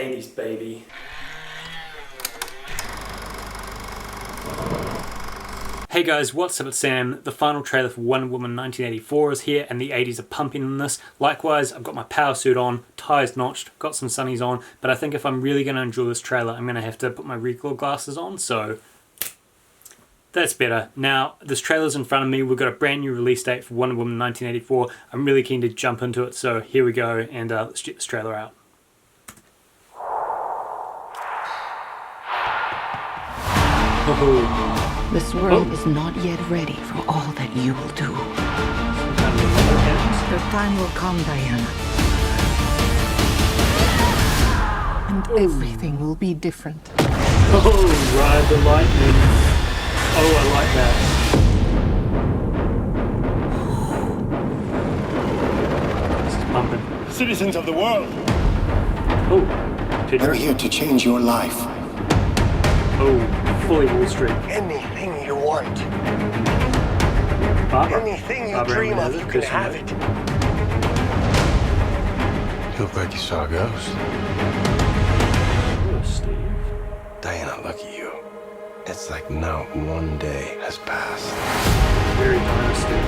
80s, baby. Hey guys, what's up? It's Sam. The final trailer for Wonder Woman 1984 is here, and the 80s are pumping in this. Likewise, I've got my power suit on, ties notched, got some sunnies on, but I think if I'm really going to enjoy this trailer, I'm going to have to put my recoil glasses on, so that's better. Now, this trailer's in front of me. We've got a brand new release date for Wonder Woman 1984. I'm really keen to jump into it, so here we go, and let's check this trailer out. Oh. This world is not yet ready for all that you will do. Your time will come, Diana. And everything will be different. Oh, ride the lightning. Oh, I like that. This is pumping. Citizens of the world. Oh, We're here to change your life. Oh, fully Wall Street. Anything you want. Barbara. Anything you Barbara dream of, Minerva, you can Kristen have Wiig. it. You look like you saw a ghost. Oh, Steve. Diana, look at you. It's like not one day has passed. Very dynasty.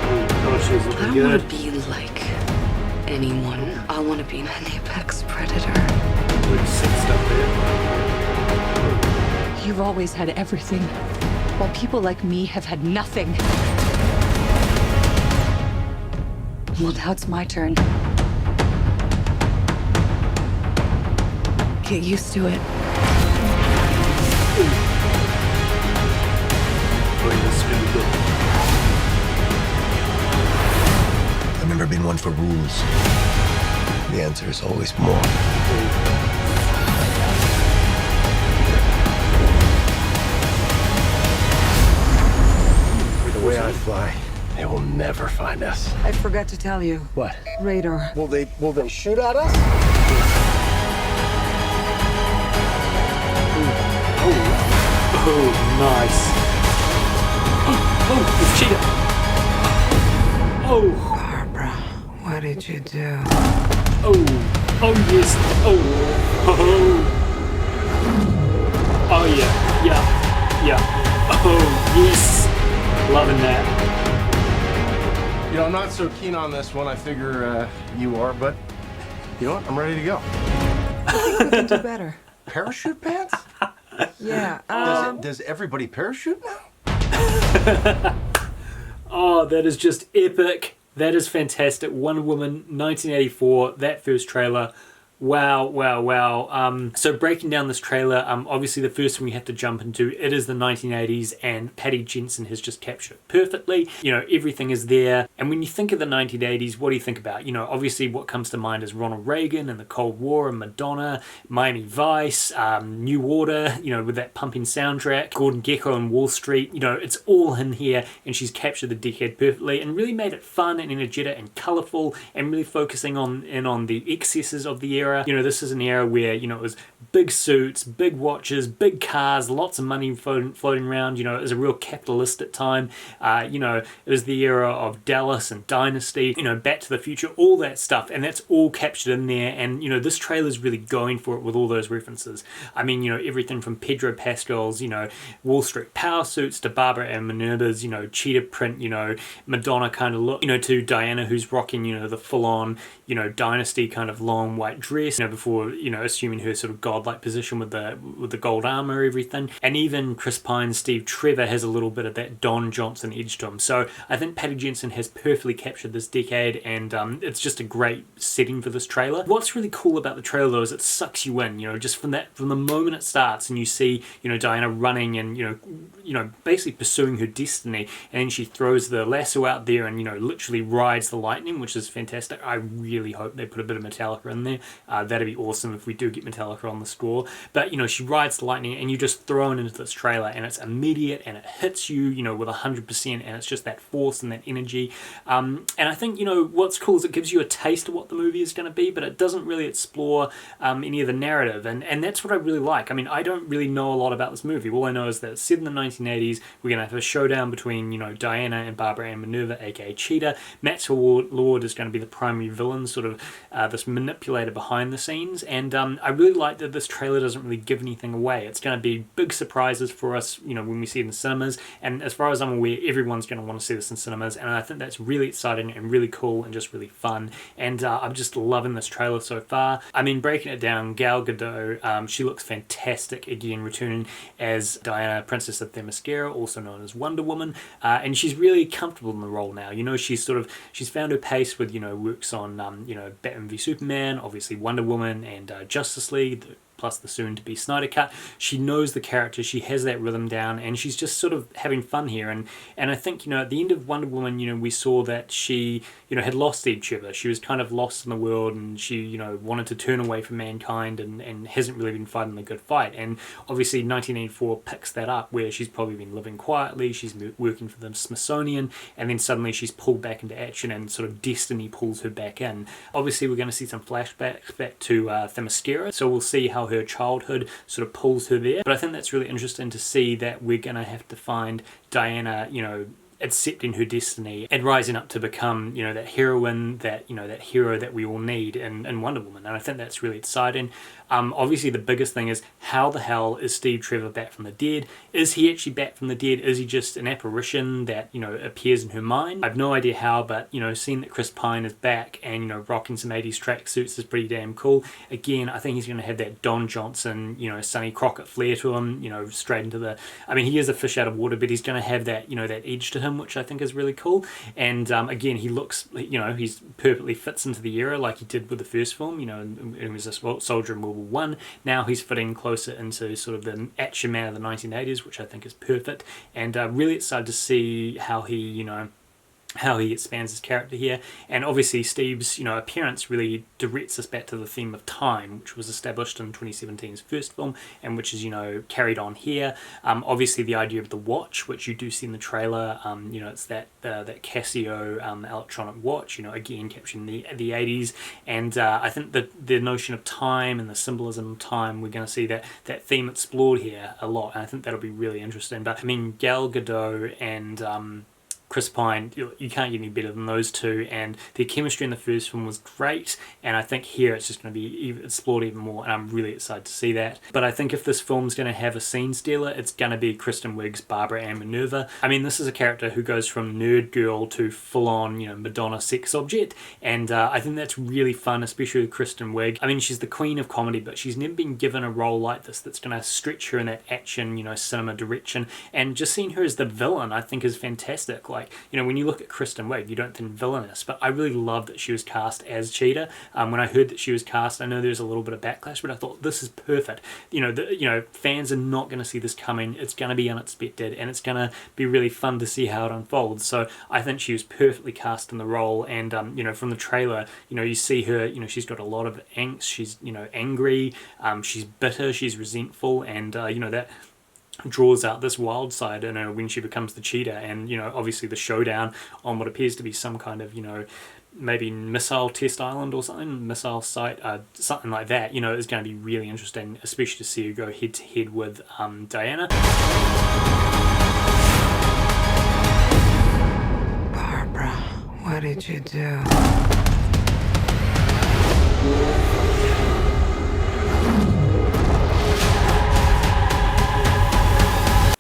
Oh, God, she's I looking don't good. want to be like anyone. I want to be an apex predator. With sick stuff there. You've always had everything, while people like me have had nothing. Well, now it's my turn. Get used to it. Oh, this is really good. I've never been one for rules. The answer is always more. The way I fly, they will never find us. I forgot to tell you. What? Radar. Will they shoot at us? Oh, nice. Oh, it's Cheetah. Oh, Barbara, what did you do? oh, oh, yes. Oh, oh, yeah, yeah. Oh, yes. Loving that. You know, I'm not so keen on this one. I figure you are, but you know what? I'm ready to go. We can do better. Parachute pants? Yeah. Does everybody parachute now? Oh, that is just epic. That is fantastic. Wonder Woman 1984, that first trailer. Wow, wow, wow. So breaking down this trailer, obviously the first thing we have to jump into, it is the 1980s, and Patty Jenkins has just captured it perfectly. You know, everything is there. And when you think of the 1980s, what do you think about? You know, obviously what comes to mind is Ronald Reagan and the Cold War and Madonna, Miami Vice, New Order, you know, with that pumping soundtrack, Gordon Gekko and Wall Street. You know, it's all in here, and she's captured the decade perfectly and really made it fun and energetic and colourful, and really focusing on the excesses of the era. You know, this is an era where, you know, it was big suits, big watches, big cars, lots of money floating around. You know, it was a real capitalistic time. You know, it was the era of Dallas and Dynasty, you know, Back to the Future, all that stuff, and that's all captured in there. And, you know, this trailer's really going for it with all those references. I mean, you know, everything from Pedro Pascal's, you know, Wall Street power suits to Barbara and Minerva's, you know, cheetah print, you know, Madonna kind of look, you know, to Diana, who's rocking, you know, the full-on, you know, Dynasty kind of long white dress, you know, before, you know, assuming her sort of godlike position with the gold armor, everything. And even Chris Pine's Steve Trevor has a little bit of that Don Johnson edge to him. So I think Patty Jenkins has perfectly captured this decade, and it's just a great setting for this trailer. What's really cool about the trailer though is it sucks you in, you know, just from the moment it starts and you see, you know, Diana running and, you know, basically pursuing her destiny, and then she throws the lasso out there and, you know, literally rides the lightning, which is fantastic. I really hope they put a bit of Metallica in there. That'd be awesome if we do get Metallica on the straw. But, she rides the lightning and you're just thrown into this trailer and it's immediate and it hits you, with 100%, and it's just that force and that energy. And I think, what's cool is it gives you a taste of what the movie is going to be, but it doesn't really explore any of the narrative. And that's what I really like. I mean, I don't really know a lot about this movie. All I know is that it's set in the 1980s. We're going to have a showdown between, Diana and Barbara and Minerva, aka Cheetah. Maxwell Lord is going to be the primary villain, sort of this manipulator behind the scenes. And I really like that this trailer doesn't really give anything away. It's going to be big surprises for us, when we see it in the cinemas. And as far as I'm aware, everyone's going to want to see this in cinemas. And I think that's really exciting and really cool and just really fun. And I'm just loving this trailer so far. I mean, breaking it down, Gal Gadot, she looks fantastic again, returning as Diana, Princess of Themyscira, also known as Wonder Woman. And she's really comfortable in the role now. She's found her pace with, works on, Batman v Superman, obviously Wonder Woman, and Justice League, plus the soon-to-be Snyder Cut. She knows the character, she has that rhythm down, and she's just sort of having fun here. And I think, at the end of Wonder Woman, we saw that she, had lost Steve Trevor. She was kind of lost in the world, and she, wanted to turn away from mankind and hasn't really been fighting the good fight. And obviously 1984 picks that up, where she's probably been living quietly, she's working for the Smithsonian, and then suddenly she's pulled back into action and sort of destiny pulls her back in. Obviously we're going to see some flashbacks back to Themyscira, so we'll see how her childhood sort of pulls her there. But I think that's really interesting to see that we're going to have to find Diana, accepting her destiny and rising up to become, that heroine, that hero that we all need in Wonder Woman. And I think that's really exciting. Obviously the biggest thing is, how the hell is Steve Trevor back from the dead? Is he actually back from the dead? Is he just an apparition that, appears in her mind? I have no idea how, but, seeing that Chris Pine is back and, rocking some 80s tracksuits is pretty damn cool. Again, I think he's going to have that Don Johnson, Sonny Crockett flair to him, straight into the... I mean, he is a fish out of water, but he's going to have that, that edge to him, which I think is really cool. And again, he looks, he's perfectly fits into the era like he did with the first film, and he was a soldier in World War One. Now he's fitting closer into sort of the action man of the 1980s, which I think is perfect. And really excited to see how he, how he expands his character here. And obviously Steve's appearance really directs us back to the theme of time, which was established in 2017's first film, and which is carried on here. Obviously the idea of the watch, which you do see in the trailer, it's that Casio electronic watch, again capturing the 80s. And I think that the notion of time and the symbolism of time, we're going to see that theme explored here a lot, and I think that'll be really interesting. But I mean, Gal Gadot and Chris Pine, you can't get any better than those two, and their chemistry in the first film was great, and I think here it's just going to be explored even more, and I'm really excited to see that. But I think if this film's going to have a scene stealer, it's going to be Kristen Wiig's Barbara and Minerva. I mean, this is a character who goes from nerd girl to full-on, Madonna sex object, and I think that's really fun, especially with Kristen Wiig. I mean, she's the queen of comedy, but she's never been given a role like this that's going to stretch her in that action, cinema direction, and just seeing her as the villain, I think, is fantastic. Like, when you look at Kristen Wiig, you don't think villainous, but I really love that she was cast as Cheetah. When I heard that she was cast, I know there's a little bit of backlash, but I thought this is perfect. Fans are not going to see this coming. It's going to be unexpected, and it's going to be really fun to see how it unfolds. So I think she was perfectly cast in the role, and from the trailer, you see her, she's got a lot of angst. She's angry, she's bitter, she's resentful, and that draws out this wild side in her when she becomes the Cheetah. And obviously the showdown on what appears to be some kind of maybe missile test island or something, missile site, something like that, is going to be really interesting, especially to see her go head to head with Diana. Barbara, what did you do?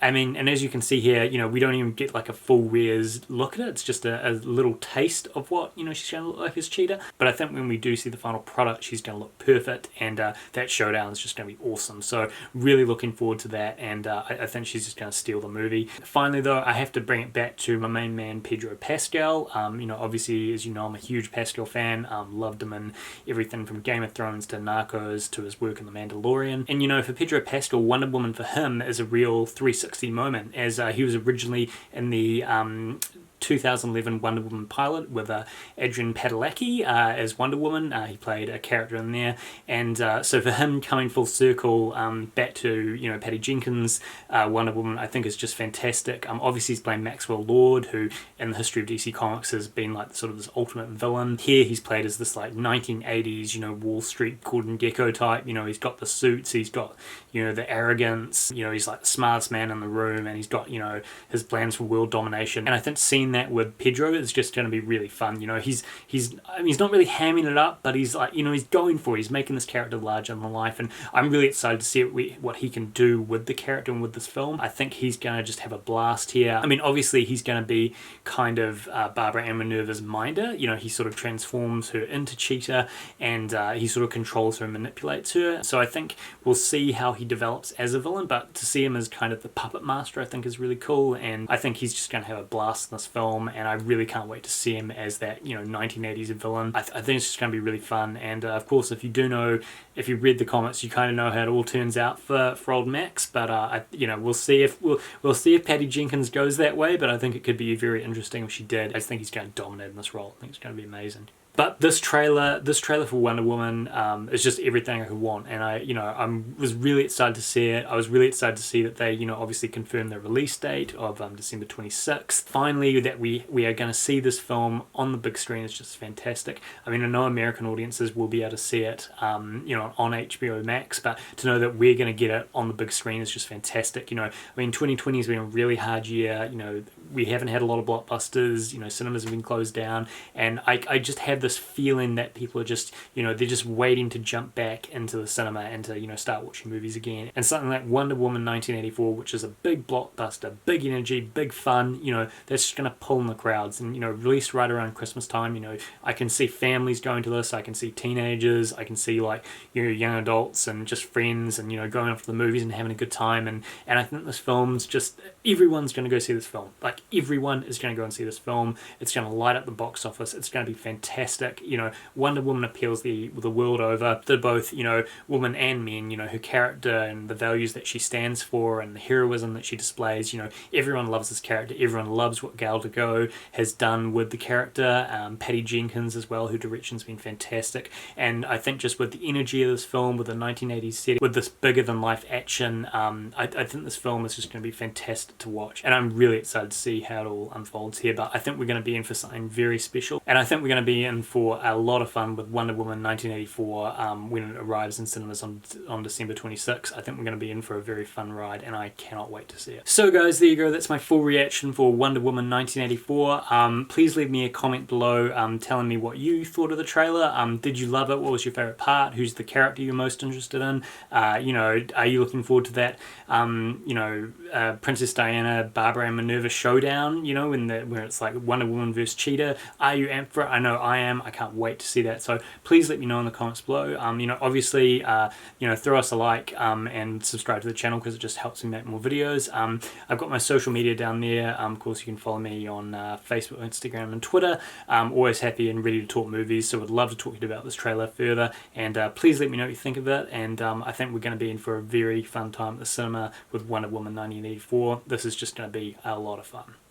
I mean, and as you can see here, we don't even get like a full res look at it. It's just a little taste of what, she's going to look like as Cheetah. But I think when we do see the final product, she's going to look perfect, and that showdown is just going to be awesome. So really looking forward to that, and I think she's just going to steal the movie. Finally, though, I have to bring it back to my main man, Pedro Pascal. Obviously, as you know, I'm a huge Pascal fan. Loved him in everything from Game of Thrones to Narcos to his work in The Mandalorian. And, for Pedro Pascal, Wonder Woman for him is a real 360 moment, as he was originally in the 2011 Wonder Woman pilot with Adrian Padalecki as Wonder Woman. He played a character in there, and so for him coming full circle back to, you know, Patty Jenkins Wonder Woman, I think is just fantastic. Obviously he's playing Maxwell Lord, who in the history of DC Comics has been like sort of this ultimate villain. Here he's played as this like 1980s, you know, Wall Street Gordon Gekko type. You know, he's got the suits, he's got, you know, the arrogance, you know, he's like the smartest man in the room, and he's got, you know, his plans for world domination. And I think seeing that with Pedro is just going to be really fun. You know, he's I mean, he's not really hamming it up, but he's like, you know, he's going for it. He's making this character larger than life, and I'm really excited to see what he can do with the character and with this film. I think he's going to just have a blast here. I mean, obviously he's going to be kind of Barbara and Minerva's minder. You know, he sort of transforms her into Cheetah, and he sort of controls her and manipulates her. So I think we'll see how he develops as a villain, but to see him as kind of the puppet master I think is really cool, and I think he's just going to have a blast in this film, and I really can't wait to see him as that, you know, 1980s villain. I think it's just going to be really fun. And of course, if you read the comics, you kind of know how it all turns out for old Max, but you know, we'll see if Patty Jenkins goes that way, but I think it could be very interesting if she did. I just think he's going to dominate in this role. I think it's going to be amazing. But this trailer for Wonder Woman is just everything I could want, and I was really excited to see it. I was really excited to see that they, you know, obviously confirmed the release date of December 26th. Finally, that we are going to see this film on the big screen is just fantastic. I mean, I know American audiences will be able to see it, you know, on HBO Max, but to know that we're going to get it on the big screen is just fantastic. You know, I mean, 2020 has been a really hard year. You know, we haven't had a lot of blockbusters. You know, cinemas have been closed down, and I just have this feeling that people are just, you know, they're just waiting to jump back into the cinema and to, you know, start watching movies again. And something like Wonder Woman 1984, which is a big blockbuster, big energy, big fun, you know, that's just going to pull in the crowds. And, you know, released right around Christmas time, you know, I can see families going to this, I can see teenagers, I can see, like, you know, young adults and just friends, and, you know, going off to the movies and having a good time. And I think this film's just, everyone's going to go see this film. Like, everyone is going to go and see this film. It's going to light up the box office. It's going to be fantastic. You know, Wonder Woman appeals the world over to both, you know, women and men. You know, her character and the values that she stands for and the heroism that she displays. You know, everyone loves this character. Everyone loves what Gal Gadot has done with the character. Patty Jenkins as well, her direction's been fantastic. And I think just with the energy of this film, with the 1980s setting, with this bigger than life action, I think this film is just going to be fantastic to watch. And I'm really excited to see how it all unfolds here. But I think we're going to be in for something very special. And I think we're going to be in for a lot of fun with Wonder Woman 1984 when it arrives in cinemas on December 26th. I think we're going to be in for a very fun ride, and I cannot wait to see it. So guys, there you go. That's my full reaction for Wonder Woman 1984. Please leave me a comment below telling me what you thought of the trailer. Did you love it? What was your favorite part? Who's the character you're most interested in? You know, are you looking forward to that, you know, Princess Diana, Barbara and Minerva showdown, you know, where it's like Wonder Woman versus Cheetah? Are you amped for it? I know I am. I can't wait to see that. So please let me know in the comments below. You know, obviously, you know, throw us a like and subscribe to the channel, because it just helps me make more videos. I've got my social media down there. Of course, you can follow me on Facebook, Instagram, and Twitter. Always happy and ready to talk movies, so would love to talk to you about this trailer further. And please let me know what you think of it. And I think we're going to be in for a very fun time at the cinema with Wonder Woman 1984. This is just going to be a lot of fun.